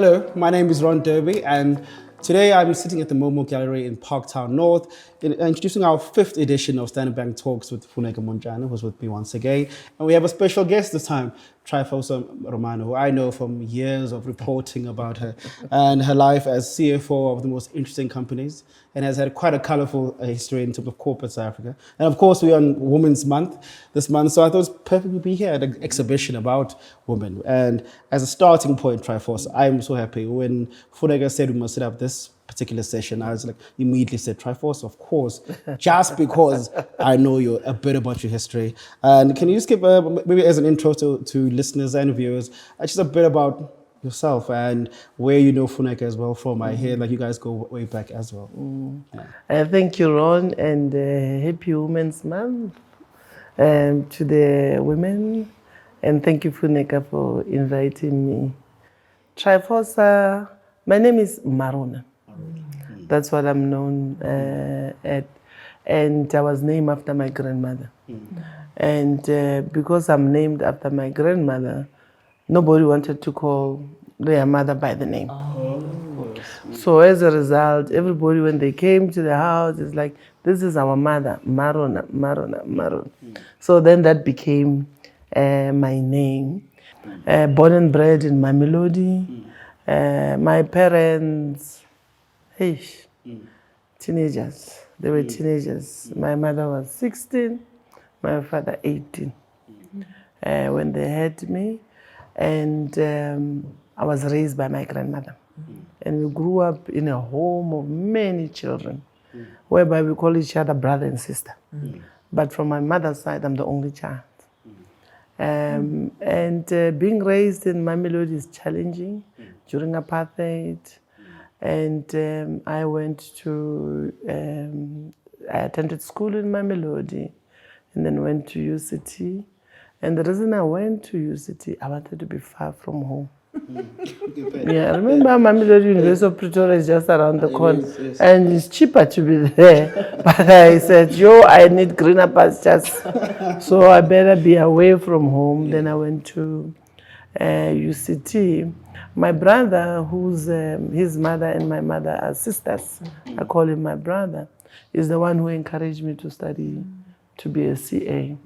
Hello, my name is Ron Derby, and today I'm sitting at the Momo Gallery in Parktown North, introducing our 5th edition of Standard Bank Talks with Funeka Montjane, who's with me once again. And we have a special guest this time, Tryphosa Ramano, who I know from years of reporting about her and her life as CFO of the most interesting companies, and has had quite a colorful history in terms of corporate South Africa. And of course, we're on Women's Month this month, so I thought it was perfect to be here at an exhibition about women. And as a starting point, Tryphosa, I'm so happy. When Funeka said we must set up this particular session, I was like, immediately said, Tryphosa, of course, just because I know you a bit about your history. And can you just give, maybe as an intro to listeners and viewers, just a bit about yourself and where you know Funeka as well from. I hear like you guys go way back as well. Yeah. Thank you, Ron, and happy Women's Month to the women. And thank you, Funeka, for inviting me. Tryphosa, my name is Marona. That's what I'm known at. And I was named after my grandmother. And because I'm named after my grandmother, nobody wanted to call their mother by the name. So as a result, everybody, when they came to the house, it's like, this is our mother, Marona, Marona, Marona. So then that became my name. Born and bred in Mamelodi. My parents, teenagers. They were teenagers. My mother was 16, my father 18 when they had me. And I was raised by my grandmother. And we grew up in a home of many children, whereby we call each other brother and sister. But from my mother's side, I'm the only child. And being raised in Mamelodi is challenging during apartheid. And I went to, I attended school in Mamelodi and then went to UCT. And the reason I went to UCT, I wanted to be far from home. Yeah, I remember Mamelodi University of Pretoria is just around the corner. Yes. And it's cheaper to be there. But I said, I need greener pastures. So I better be away from home. Then I went to UCT. My brother, who's his mother and my mother are sisters, I call him my brother, is the one who encouraged me to study to be a CA.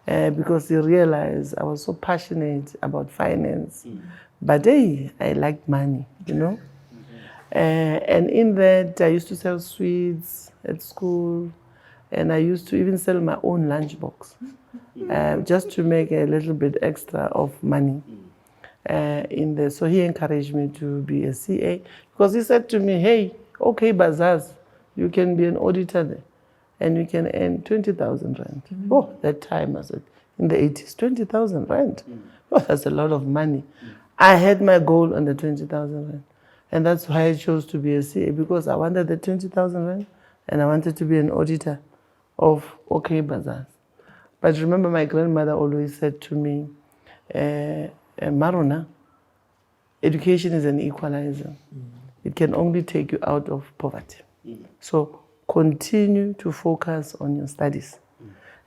Because he realized I was so passionate about finance. But I liked money, And in that, I used to sell sweets at school. And I used to even sell my own lunchbox just to make a little bit extra of money. In there. So he encouraged me to be a CA because he said to me, hey, okay, Bazaz, you can be an auditor there and you can earn 20,000 rand. Oh, that time I said, in the 80s, 20,000 rand. Oh, that's a lot of money. I had my goal on the 20,000 rand. And that's why I chose to be a CA because I wanted the 20,000 rand and I wanted to be an auditor of OK Bazaz. But remember, my grandmother always said to me, Marona, education is an equalizer. It can only take you out of poverty. So continue to focus on your studies.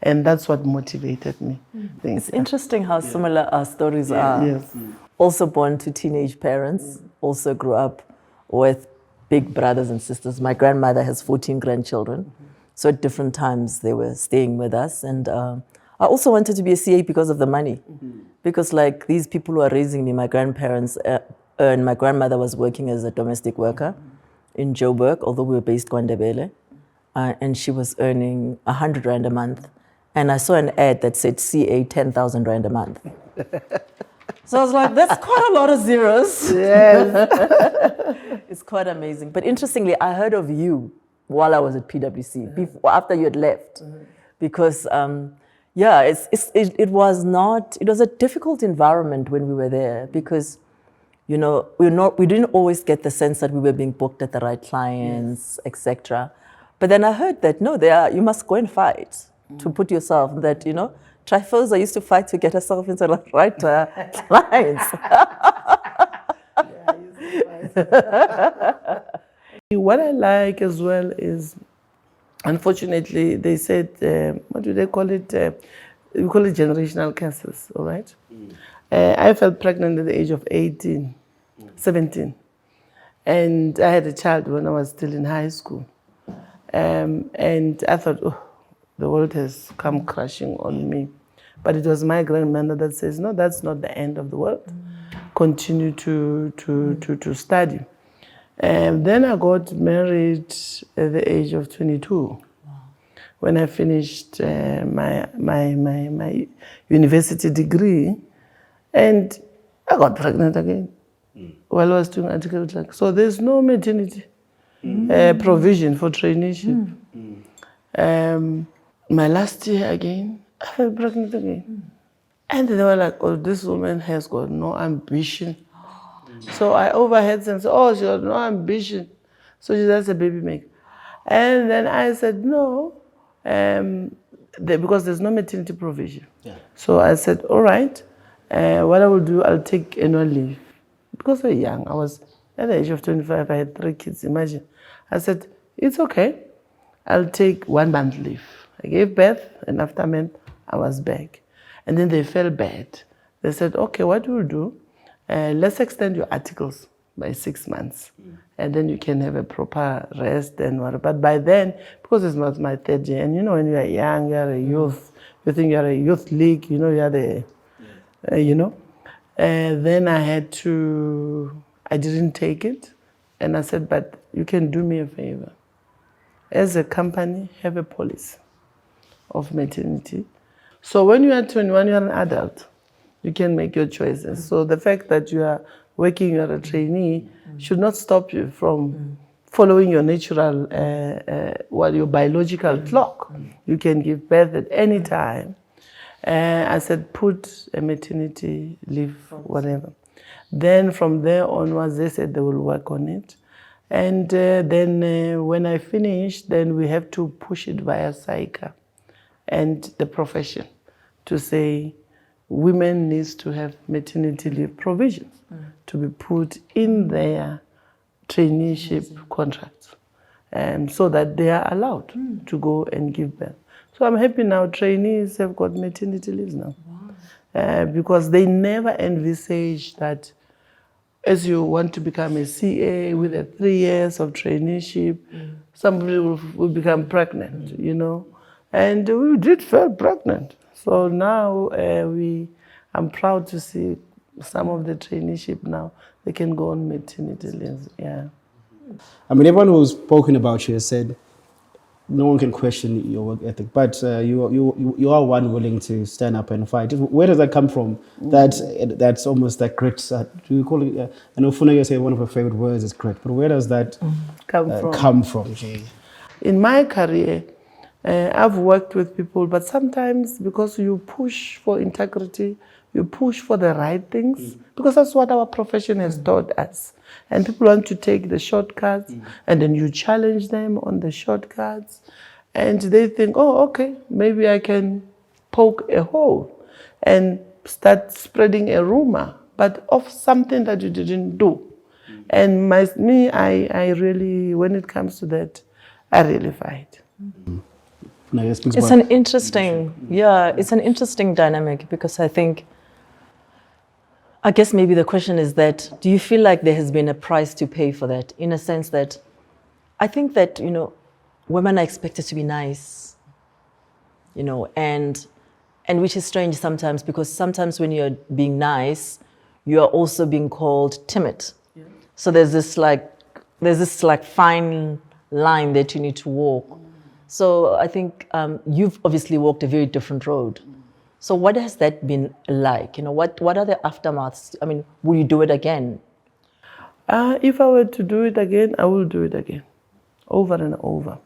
And that's what motivated me. It's interesting how similar our stories are. Yes. Also born to teenage parents, also grew up with big brothers and sisters. My grandmother has 14 grandchildren. So at different times they were staying with us. And I also wanted to be a CA because of the money. Because like these people who are raising me, my grandparents, and my grandmother was working as a domestic worker in Joburg, although we were based KwaNdebele, and she was earning 100 rand a month. And I saw an ad that said CA 10,000 rand a month. So I was like, that's quite a lot of zeros. Yes. It's quite amazing. But interestingly, I heard of you while I was at PwC, before, after you had left, because it was a difficult environment when we were there because, we didn't always get the sense that we were being booked at the right clients, etc. But then I heard that, you must go and fight to put yourself, that, Tryphosa used to fight to get herself into the right clients. What I like as well is, unfortunately, they said, what do they call it? We call it generational cancers, all right? I fell pregnant at the age of 18 17. And I had a child when I was still in high school. And I thought, oh, the world has come crashing on me. But it was my grandmother that says, no, that's not the end of the world. Continue to study. And then I got married at the age of 22. When I finished my university degree, and I got pregnant again while I was doing article clerk. So there's no maternity provision for traineeship. My last year again, I fell pregnant again. And they were like, oh, this woman has got no ambition. So I overheard and said, oh, she got no ambition. So she has a baby maker. And then I said, no, because there's no maternity provision. Yeah. So I said, all right, what I will do, I'll take annual leave. Because we're young, I was at the age of 25, I had 3 kids, imagine. I said, it's okay, I'll take 1 month leave. I gave birth, and after a month, I was back. And then they felt bad. They said, okay, what we'll do, let's extend your articles by 6 months. And then you can have a proper rest and whatever. But by then, because it's not my 3rd year, and you know, when you are young, you are a youth, you think you are a youth league, you know, you are the, you know. Then I didn't take it. And I said, but you can do me a favor. As a company, have a policy of maternity. So when you are 21, you are an adult. You can make your choices. So the fact that you are working, you are a trainee, should not stop you from following your natural, your biological clock. You can give birth at any time. I said, put a maternity leave, whatever. Then from there onwards, they said they will work on it. And then when I finish, then we have to push it via SAICA and the profession to say women needs to have maternity leave provisions to be put in their traineeship contracts, so that they are allowed to go and give birth. So I'm happy now trainees have got maternity leaves now. Because they never envisage that as you want to become a CA with 3 years of traineeship, somebody will become pregnant, you know. And we did fall pregnant. So now I'm proud to see some of the traineeship now, they can go on maternity leave, yeah. I mean, everyone who's spoken about you has said no one can question your work ethic, but you are one willing to stand up and fight. Where does that come from? That's almost that grit. Do you call it? I know Funeka say one of her favorite words is grit, but where does that come from? In my career, I've worked with people, but sometimes because you push for integrity, you push for the right things, because that's what our profession has taught us. And people want to take the shortcuts, and then you challenge them on the shortcuts, and they think, oh, okay, maybe I can poke a hole and start spreading a rumor, but of something that you didn't do. And I really, when it comes to that, I really fight. It's an interesting, it's an interesting dynamic, because I guess maybe the question is that, do you feel like there has been a price to pay for that? In a sense that, I think that, you know, women are expected to be nice, you know, and which is strange sometimes, because sometimes when you're being nice, you are also being called timid. Yeah. So there's this fine line that you need to walk. So I think you've obviously walked a very different road. So what has that been like? You know, what are the aftermaths? I mean, will you do it again? If I were to do it again, I will do it again, over and over.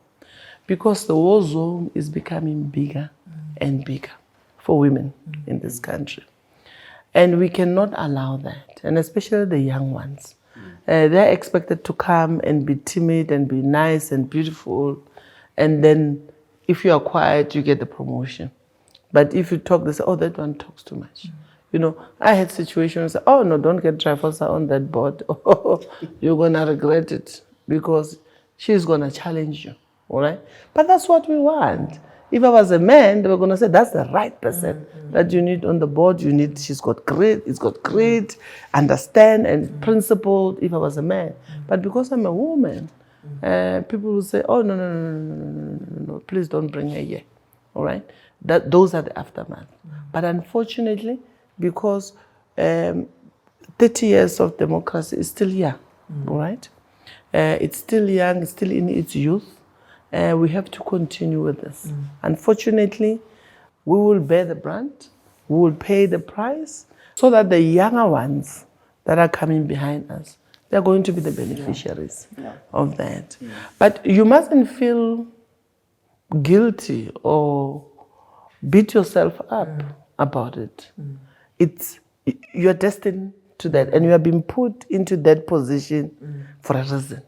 Because the war zone is becoming bigger and bigger for women in this country. And we cannot allow that, and especially the young ones. They're expected to come and be timid and be nice and beautiful. And then if you are quiet, you get the promotion. But if you talk, they say, oh, that one talks too much. You know, I had situations, oh, no, don't get Tryphosa on that board. Oh, you're going to regret it, because she's going to challenge you, all right? But that's what we want. If I was a man, they were going to say, that's the right person that you need on the board. She's got grit, it's got grit, understand and principled if I was a man. But because I'm a woman, people will say, oh, no, please don't bring her here. All right? Those are the aftermath. But unfortunately, because 30 years of democracy is still young, all right? It's still young, it's still in its youth. We have to continue with this. Unfortunately, we will bear the brunt, we will pay the price, so that the younger ones that are coming behind us, they're going to be the beneficiaries of that. But you mustn't feel guilty or beat yourself up about it. You're destined to that, and you have been put into that position for a reason.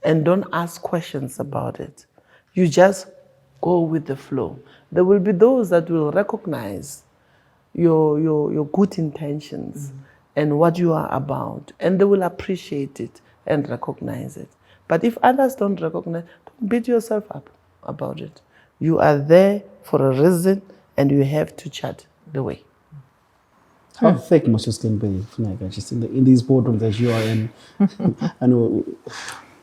And don't ask questions about it. You just go with the flow. There will be those that will recognize your good intentions and what you are about, and they will appreciate it and recognize it. But if others don't recognize, don't beat yourself up about it. You are there for a reason, and you have to chart the way. How thick must your skin be, Funeka, just in these boardrooms that you are in? I know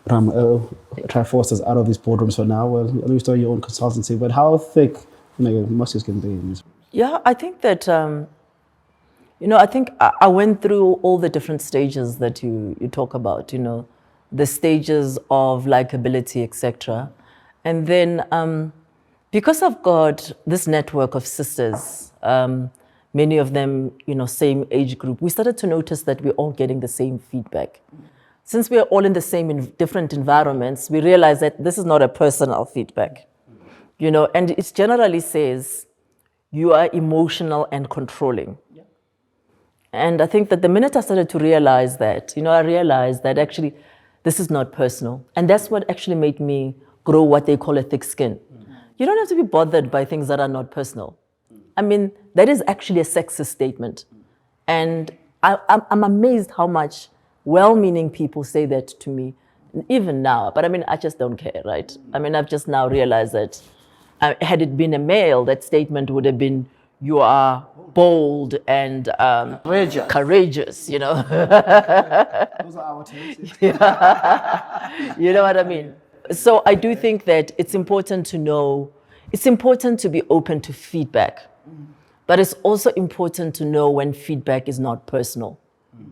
Tryphosa is out of these boardrooms for now. Well, I know you start your own consultancy, but how thick, Funeka, must your skin be? Yeah, I think that, I think I went through all the different stages that you talk about, the stages of likability, etc. And then because I've got this network of sisters, many of them, same age group, we started to notice that we're all getting the same feedback. Since we're all in the same different environments, we realize that this is not a personal feedback, and it generally says you are emotional and controlling. And I think that the minute I started to realize that, I realized that actually this is not personal. And that's what actually made me grow what they call a thick skin. You don't have to be bothered by things that are not personal. I mean, that is actually a sexist statement. And I'm amazed how much well-meaning people say that to me, even now. But I mean, I just don't care, right? I mean, I've just now realized that had it been a male, that statement would have been, you are bold and courageous, Those are our takes. You know what I mean? So I do think that it's important to know, it's important to be open to feedback, but it's also important to know when feedback is not personal,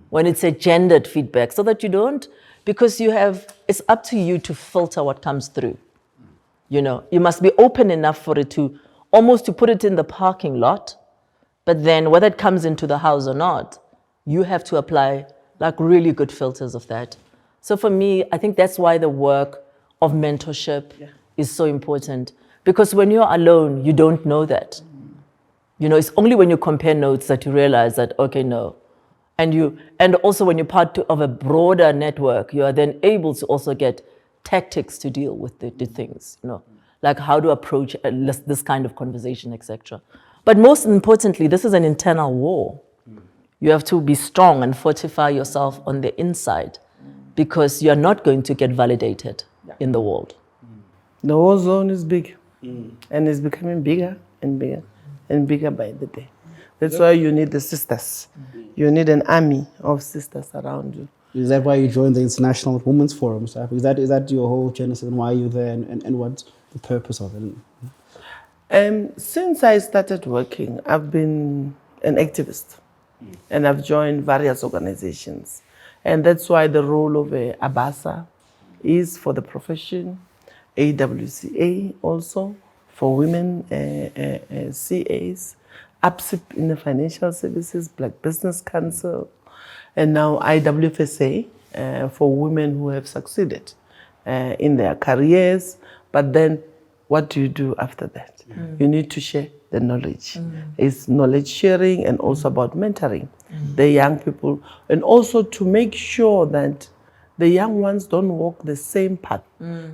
when it's a gendered feedback, so that you don't, because it's up to you to filter what comes through. You must be open enough for it to, almost to put it in the parking lot, but then whether it comes into the house or not, you have to apply like really good filters of that. So for me, I think that's why the work of mentorship is so important, because when you're alone, you don't know that. It's only when you compare notes that you realize that, okay, no. And also when you're part of a broader network, you are then able to also get tactics to deal with the things, like how to approach this kind of conversation, etc. But most importantly, this is an internal war. You have to be strong and fortify yourself on the inside, because you're not going to get validated in the world. The war zone is big, and it's becoming bigger and bigger and bigger by the day. That's why you need the sisters. You need an army of sisters around you. Is that why you joined the International Women's Forum? Is that your whole genesis and why you're there and what's the purpose of it? Since I started working, I've been an activist, and I've joined various organizations. And that's why the role of ABASA is for the profession, AWCA also for women CAs, APSIP in the financial services, Black Business Council, and now IWFSA for women who have succeeded in their careers. But then what do you do after that? You need to share the knowledge. It's knowledge sharing and also about mentoring the young people, and also to make sure that the young ones don't walk the same path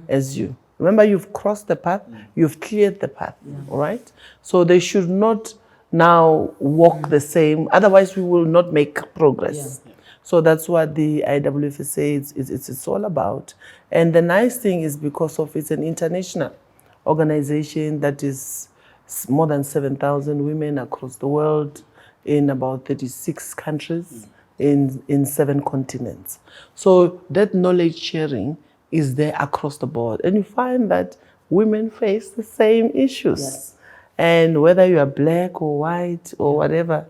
as you. Remember, you've crossed the path, you've cleared the path, all right? So they should not now walk the same, otherwise we will not make progress. So that's what the IWFSA it's all about. And the nice thing is, because of it's an international organization that is more than 7,000 women across the world in about 36 countries in 7 continents. So that knowledge sharing is there across the board. And you find that women face the same issues. Yes. And whether you are black or white or whatever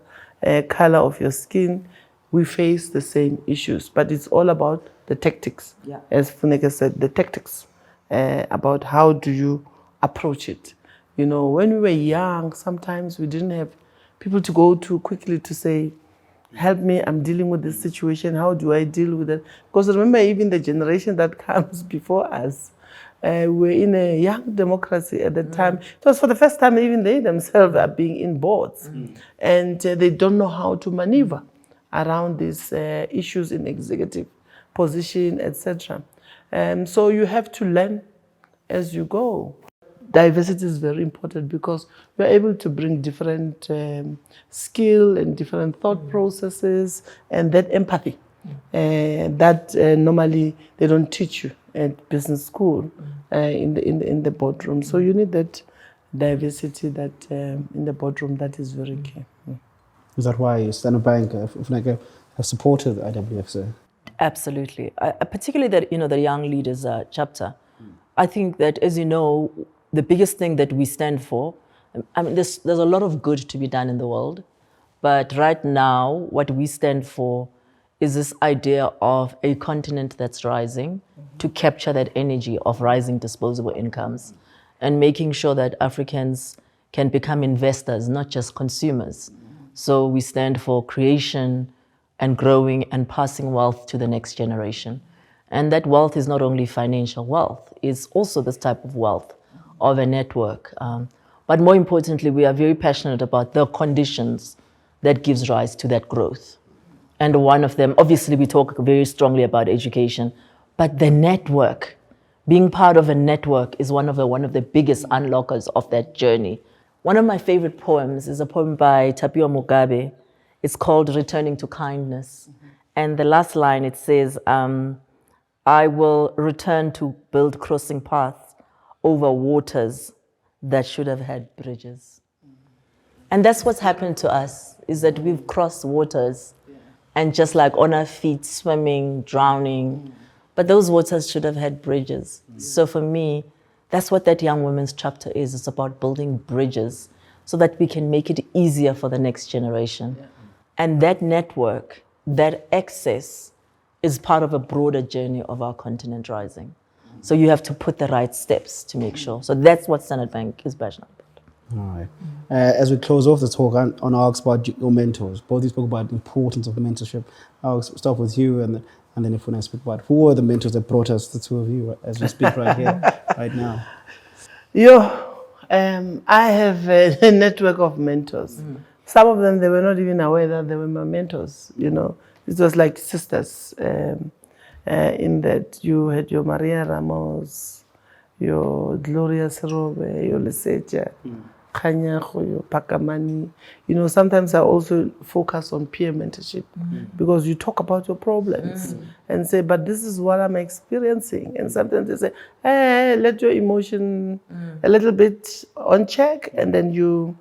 color of your skin, we face the same issues. But it's all about the tactics. Yeah. As Funeka said, the tactics about how do you approach it. You know, when we were young, sometimes we didn't have people to go to quickly to say, help me, I'm dealing with this situation. How do I deal with it? Because remember, even the generation that comes before us, we're in a young democracy at the time. It was for the first time even they themselves are being in boards. And they don't know how to maneuver around these issues in executive position, etc. So you have to learn as you go. Diversity is very important because we're able to bring different skill and different thought processes and that empathy that normally they don't teach you at business school in the boardroom. So you need that diversity that in the boardroom that is very key. Is that why Standard Bank, Funeka, have supported IWFSA? Absolutely. Particularly that, the young leaders chapter. I think that, as you know, the biggest thing that we stand for, I mean, there's a lot of good to be done in the world, but right now, what we stand for is this idea of a continent that's rising to capture that energy of rising disposable incomes and making sure that Africans can become investors, not just consumers. So we stand for creation and growing and passing wealth to the next generation. And that wealth is not only financial wealth, it's also this type of wealth of a network. But more importantly, we are very passionate about the conditions that gives rise to that growth. And one of them, obviously we talk very strongly about education, but the network, being part of a network is one of the biggest unlockers of that journey. One of my favorite poems is a poem by Tryphosa Ramano. It's called Returning to Kindness. And the last line, it says, I will return to build crossing paths over waters that should have had bridges. And that's what's happened to us, is that we've crossed waters and just like on our feet, swimming, drowning, but those waters should have had bridges. So for me, that's what that Young Women's chapter is. It's about building bridges so that we can make it easier for the next generation. And that network, that access, is part of a broader journey of our continent rising. So you have to put the right steps to make sure. So that's what Standard Bank is passionate about. All right. As we close off the talk, I want to ask about your mentors. Both of you spoke about the importance of the mentorship. I'll start with you, and then if we speak about who were the mentors that brought us, the two of you, as we speak right here, right now. I have a network of mentors. Some of them, they were not even aware that they were my mentors, It was like sisters in that you had your Maria Ramos, your Gloria Serobe, your Leseja, Khanyago, your Pakamani. Sometimes I also focus on peer mentorship because you talk about your problems and say, but this is what I'm experiencing. And sometimes they say, hey, let your emotion a little bit on check, and then you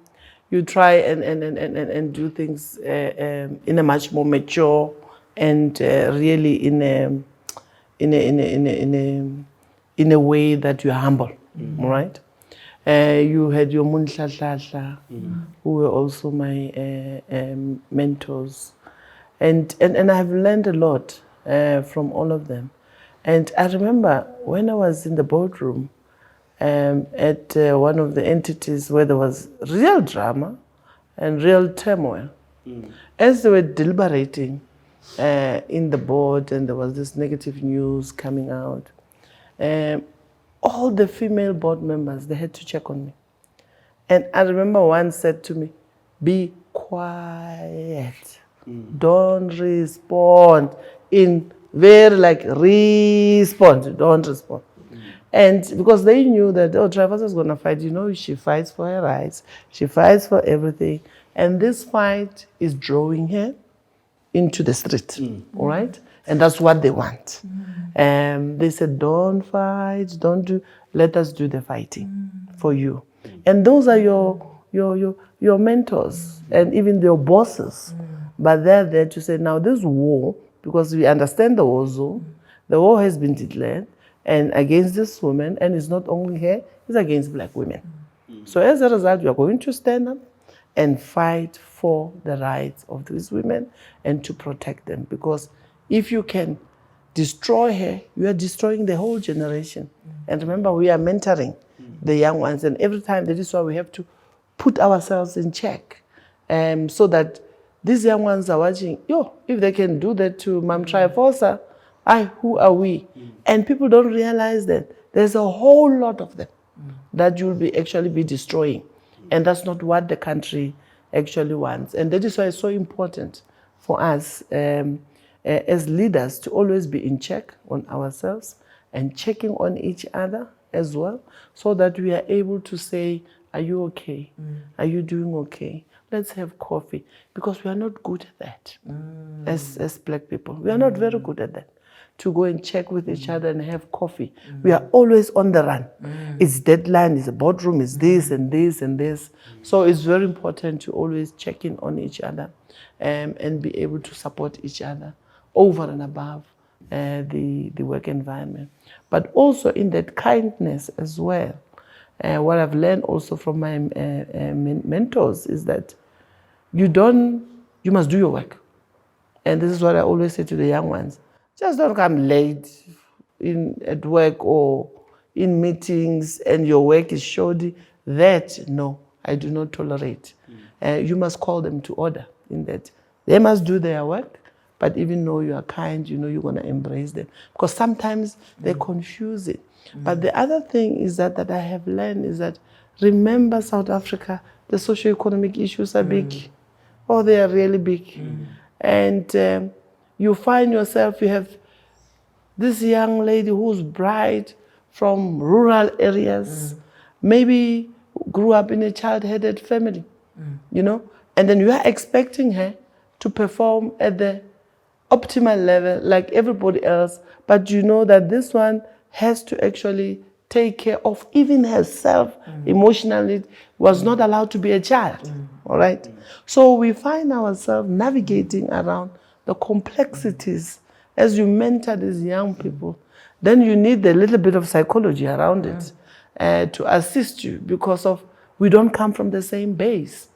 try and do things in a much more mature and really in a way that you're humble, right? You had your Munhla who were also my mentors, and I have learned a lot from all of them. And I remember when I was in the boardroom at one of the entities where there was real drama and real turmoil. As they were deliberating in the board and there was this negative news coming out, all the female board members, they had to check on me. And I remember one said to me, be quiet, don't respond, don't respond. And because they knew that, Tryphosa is going to fight, she fights for her rights, she fights for everything. And this fight is drawing her into the street, all right? And that's what they want. They said, don't fight, let us do the fighting for you. And those are your your mentors and even your bosses. But they're there to say, now this war, because we understand the war zone, the war has been declared, and against this woman, and it's not only her, it's against black women. So as a result, we are going to stand up and fight for the rights of these women and to protect them. Because if you can destroy her, you are destroying the whole generation. And remember, we are mentoring the young ones, and every time that is why we have to put ourselves in check, so that these young ones are watching, if they can do that to Mam Tryphosa, who are we? And people don't realize that there's a whole lot of them that you'll be actually be destroying. And that's not what the country actually wants. And that is why it's so important for us as leaders to always be in check on ourselves and checking on each other as well, so that we are able to say, are you okay? Are you doing okay? Let's have coffee. Because we are not good at that as black people. We are not very good at that. To go and check with each other and have coffee. We are always on the run. It's deadline, it's a boardroom, it's this and this and this. So it's very important to always check in on each other and be able to support each other over and above the work environment. But also in that kindness as well. What I've learned also from my mentors is that you must do your work. And this is what I always say to the young ones. Just don't come late at work or in meetings and your work is shoddy. That, no, I do not tolerate. You must call them to order in that. They must do their work, but even though you are kind, you know you're going to embrace them. Because sometimes they confuse it. But the other thing is that I have learned is that, remember South Africa, the socio-economic issues are big. Oh, they are really big. And you find yourself, you have this young lady who's bright from rural areas, maybe grew up in a child-headed family, you know, and then you are expecting her to perform at the optimal level like everybody else, but you know that this one has to actually take care of even herself emotionally, was not allowed to be a child, all right? So we find ourselves navigating around the complexities as you mentor these young people. Then you need a little bit of psychology around it to assist you, because of we don't come from the same base.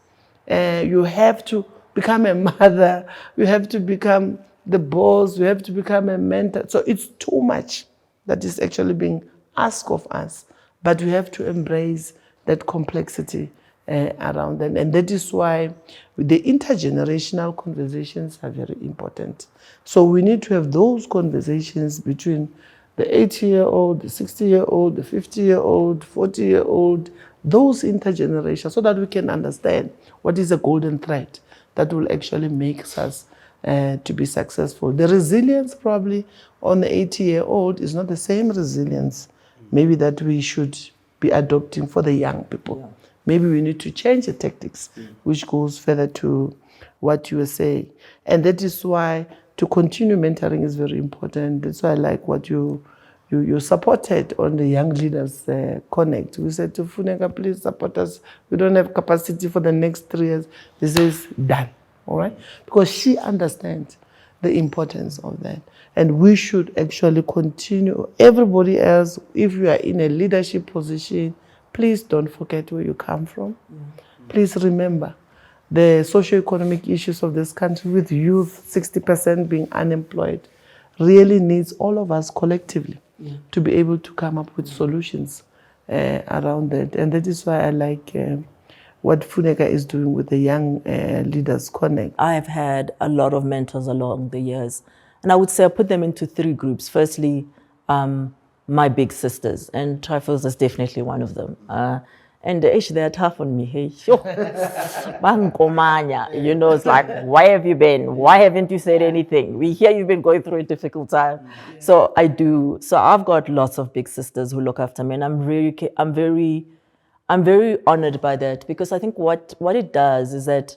You have to become a mother, you have to become the boss, you have to become a mentor. So it's too much that is actually being asked of us, but we have to embrace that complexity around them. And that is why the intergenerational conversations are very important. So we need to have those conversations between the 80-year-old, the 60-year-old, the 50-year-old, 40-year-old, those intergenerations, so that we can understand what is a golden thread that will actually make us to be successful. The resilience probably on the 80-year-old is not the same resilience maybe that we should be adopting for the young people. Yeah. Maybe we need to change the tactics, which goes further to what you were saying. And that is why to continue mentoring is very important. That's why I like what you supported on the Young Leaders Connect. We said to Funeka, please support us. We don't have capacity for the next 3 years. This is done, all right? Because she understands the importance of that. And we should actually continue. Everybody else, if you are in a leadership position, please don't forget where you come from. Please remember the socio-economic issues of this country with youth, 60% being unemployed, really needs all of us collectively to be able to come up with solutions around that. And that is why I like what Funeka is doing with the Young Leaders Connect. I've had a lot of mentors along the years. And I would say I put them into 3 groups. Firstly, my big sisters, and Tryphosa is definitely one of them. And they're tough on me. Hey, you know, it's like, why have you been? Why haven't you said anything? We hear you've been going through a difficult time. So I do. So I've got lots of big sisters who look after me, and I'm very honored by that, because I think what it does is that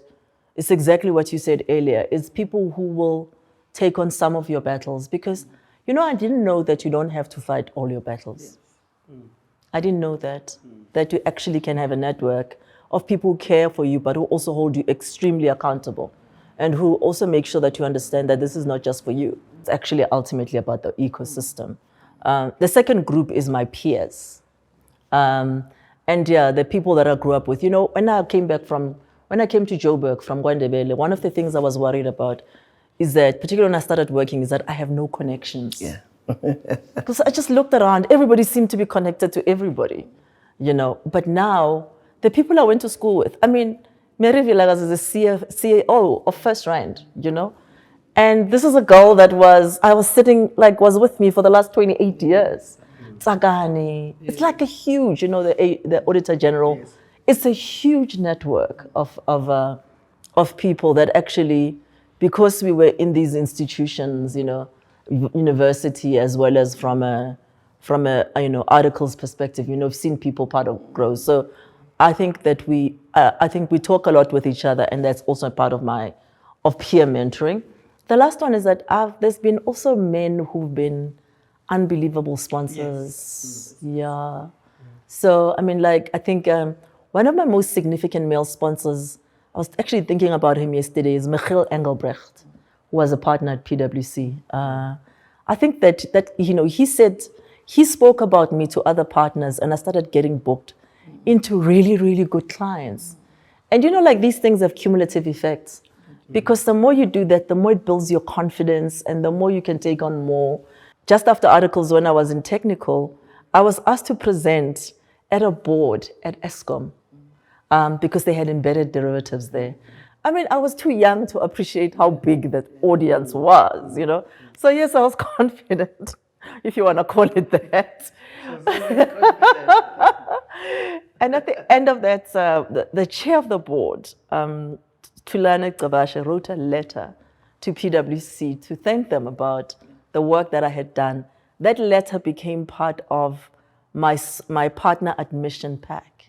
it's exactly what you said earlier. It's people who will take on some of your battles, because, you know, I didn't know that you don't have to fight all your battles. I didn't know that you actually can have a network of people who care for you, but who also hold you extremely accountable, and who also make sure that you understand that this is not just for you. It's actually ultimately about the ecosystem. The second group is my peers. And yeah, the people that I grew up with. You know, when I came to Joburg from Gwandebele, one of the things I was worried about is that, particularly when I started working, is that I have no connections. Yeah. Because I just looked around, everybody seemed to be connected to everybody, you know. But now, the people I went to school with, I mean, Mary Villagas is the CEO of First Rand, you know. And this is a girl that was with me for the last 28 years. Tsagani. It's like a huge, you know, the Auditor General. Yes. It's a huge network of people that actually, because we were in these institutions, you know, university as well as from a articles perspective, you know, I've seen people part of growth. So I think that we talk a lot with each other, and that's also part of peer mentoring. The last one is that there's been also men who've been unbelievable sponsors. Yes. Yeah. So I mean, like, I think one of my most significant male sponsors, I was actually thinking about him yesterday, is Michiel Engelbrecht, who was a partner at PwC. I think that you know, he said, he spoke about me to other partners, and I started getting booked into really, really good clients. And you know, like, these things have cumulative effects, because the more you do that, the more it builds your confidence, and the more you can take on more. Just after articles, when I was in technical, I was asked to present at a board at Eskom, because they had embedded derivatives there. I mean, I was too young to appreciate how big that audience was, you know. So yes, I was confident, if you want to call it that. And at the end of that, the chair of the board, Tulane Gcabashe, wrote a letter to PwC to thank them about the work that I had done. That letter became part of my partner admission pack.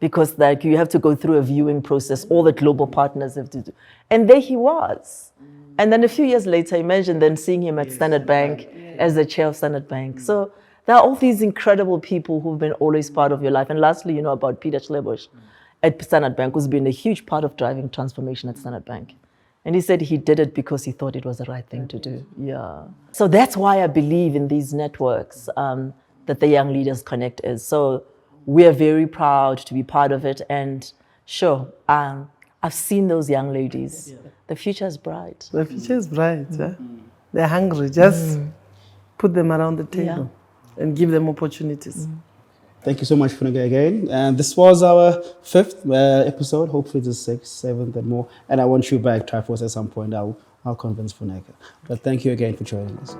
Because, like, you have to go through a viewing process, all the global partners have to do. And there he was. And then a few years later, imagine then seeing him at Standard Bank as the chair of Standard Bank. So there are all these incredible people who've been always part of your life. And lastly, you know about Peter Schlebusch at Standard Bank, who's been a huge part of driving transformation at Standard Bank. And he said he did it because he thought it was the right thing to do. Yeah. So that's why I believe in these networks that the Young Leaders Connect is. So we are very proud to be part of it. And sure, I've seen those young ladies. Yeah. The future is bright. The future is bright. Yeah? They're hungry. Just put them around the table and give them opportunities. Thank you so much, Funeka, again. And this was our 5th episode. Hopefully the 6th, 7th, and more. And I want you back, Tryphosa, at some point. I'll convince Funeka. But thank you again for joining us.